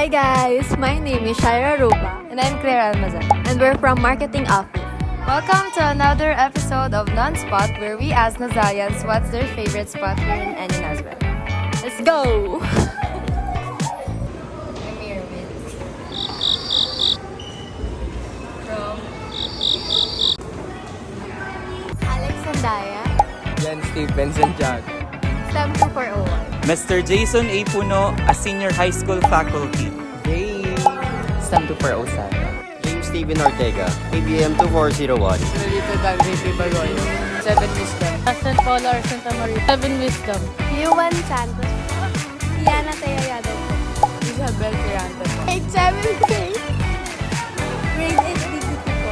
Hi guys, my name is Shaira Ruba. And I'm Claire Almazan. And we're from Marketing Office. Welcome to another episode of Non-Spot, where we ask Nazayans what's their favorite spot here in NU Nazareth. Let's go! Alex Sandaya, Jan Stevens and Jack. STEM 2401. Mr. Jason A. Puno, a senior high school faculty. James. STEM 2407. James Steven Ortega, ABM 2401. Dito Dag JP Bagoyo. 7 Wisdom. St. Paul or Santa Maria. 7 Wisdom. Yuan Santos. Diana Teo Yadaw po. Isabel Tirante. Grade 7 faith. Grade 8 DPT po.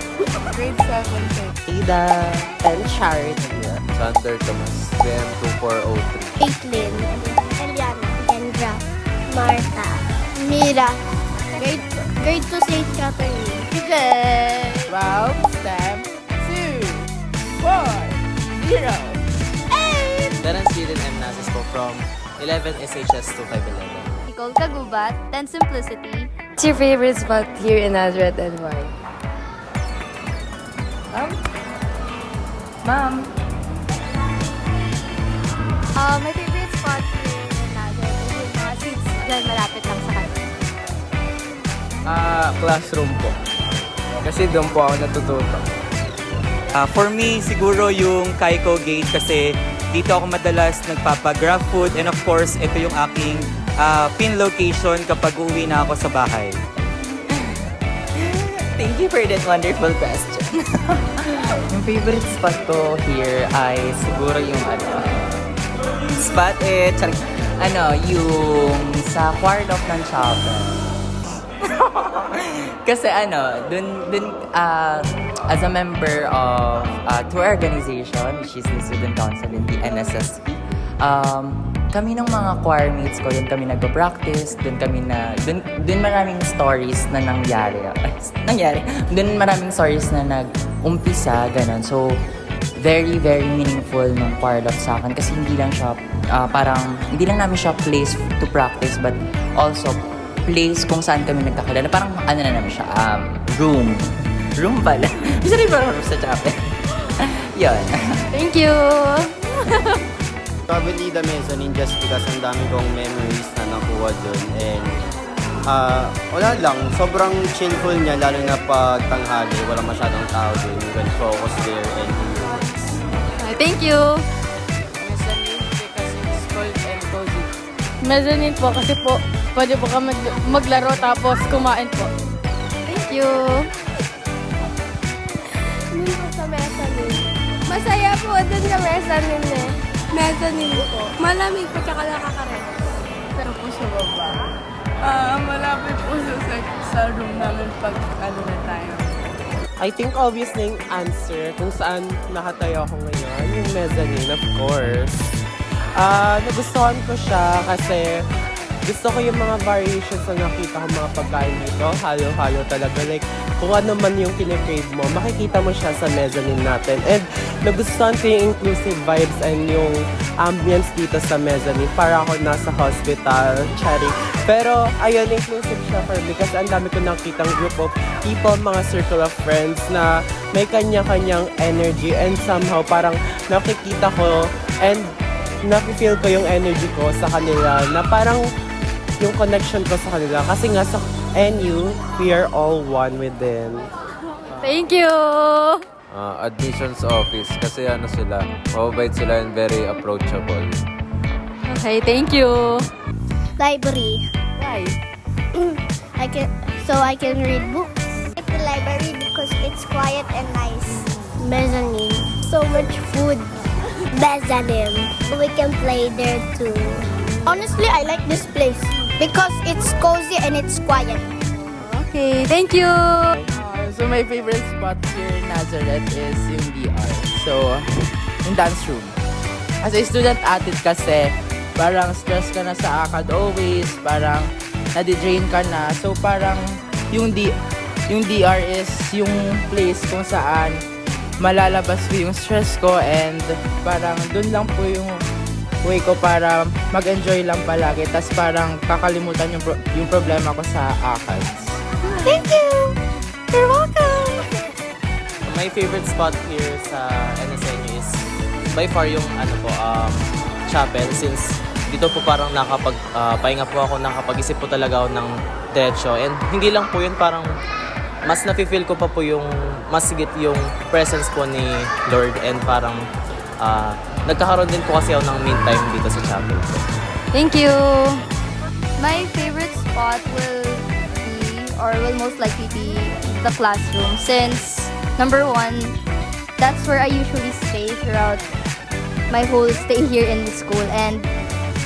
Grade 7 Faith. Ada and Charity. Sander Tomas, BM 2403. Caitlin, Eliana, Kendra, Marta, Mira, grade 2 St. Catherine. Wow. Stamp 2 4 0. Darren Steven M. Nasis po from 11 SHS to 511. Nicole Kagubat, 10 Simplicity. What's your favorite spot here in Nazareth and why? Mom? My favorite spot here in Nazareth is yung mga seats dyan malapit lang sa kanila. Classroom po. Kasi doon po ako natututo. For me, siguro yung Kaiko Gate kasi dito ako madalas nagpapa-grab food and of course, ito yung aking pin location kapag uwi na ako sa bahay. Thank you for that wonderful question. Yung favorite spot ko here ay siguro yung spot yung sa Quarlof ng Chapel. Kasi dun as a member of tour organization, which is the Student Council in the NSSP, kami ng mga choir mates ko, dun kami nagpa-practice, dun maraming stories na nangyari. Dun maraming stories na nag-umpisa, ganun. So, very, very meaningful nung choir love sa akin kasi hindi lang namin siya place to practice but also place kung saan kami nagkakilala. Parang namin siya, room pala. Isa rin parang room sa chapel. Yun. Thank you! Probably the mezzanine just because ang dami kong memories na nakuha dun. And wala lang, sobrang chillful niya lalo na pag tanghali. Wala masyadong tao dun. You can focus there and do your works. Thank you! Mezzanine because it's cold and cozy. Mezzanine po kasi po pwede po kami maglaro tapos kumain po. Thank you! Dun po sa mezzanine. Masaya po dun sa mezzanine eh. Mezzanine po. Malamig po tsaka nakaka-relax. Pero po sa baba. Malapit po sa room namin pag na tayo. I think obvious na yung answer kung saan nakatayo ako ngayon, yung mezzanine, of course. Nagustuhan ko siya kasi gusto ko yung mga variations na nakita ko mga pagkain dito. Halo-halo talaga. Like, kung ano man yung kine-crave mo, makikita mo siya sa mezzanine natin. And nagustuhan ko yung inclusive vibes and yung ambience dito sa mezzanine. Para ako nasa hospital, cherry. Pero, ayun, inclusive siya for me kasi ang dami ko nakitang group of people, mga circle of friends na may kanya-kanyang energy and somehow parang nakikita ko and nafe-feel ko yung energy ko sa kanila na parang yung connection ko sa kanila. Kasi nga sa NU, we are all one within. Thank you! Admissions office kasi sila, mababait sila and very approachable. Okay, thank you! Library. Why? I can read books. I like the library because it's quiet and nice. Mezzanine. So much food. Mezzanine. We can play there too. Honestly, I like this place because it's cozy and it's quiet. Okay, thank you! So my favorite spot here in Nazareth is yung DR. So, yung dance room. As a student athlete kasi, parang stress ka na sa ACAD always, parang nadidrain ka na. So parang yung DR is yung place kung saan malalabas ko yung stress ko and parang dun lang po yung way ko para mag-enjoy lang palagi. Tas parang kakalimutan yung problema ko sa ACADS. Thank you! You're welcome! My favorite spot here sa NSNU is by far yung chapel, since dito po parang pahinga po ako, nakapag-isip po talaga ako ng diretso. And hindi lang po yun, parang mas nafe-feel ko pa po yung mas sigit yung presence po ni Lord, and parang nagkakaroon din po kasi ako ng mean time dito sa chapel po. Thank you! My favorite spot will most likely be the classroom, since number one, that's where I usually stay throughout my whole stay here in the school, and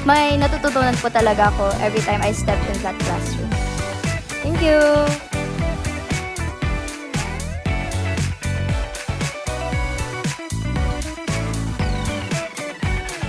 may natututunan po talaga ako every time I step in that classroom. Thank you!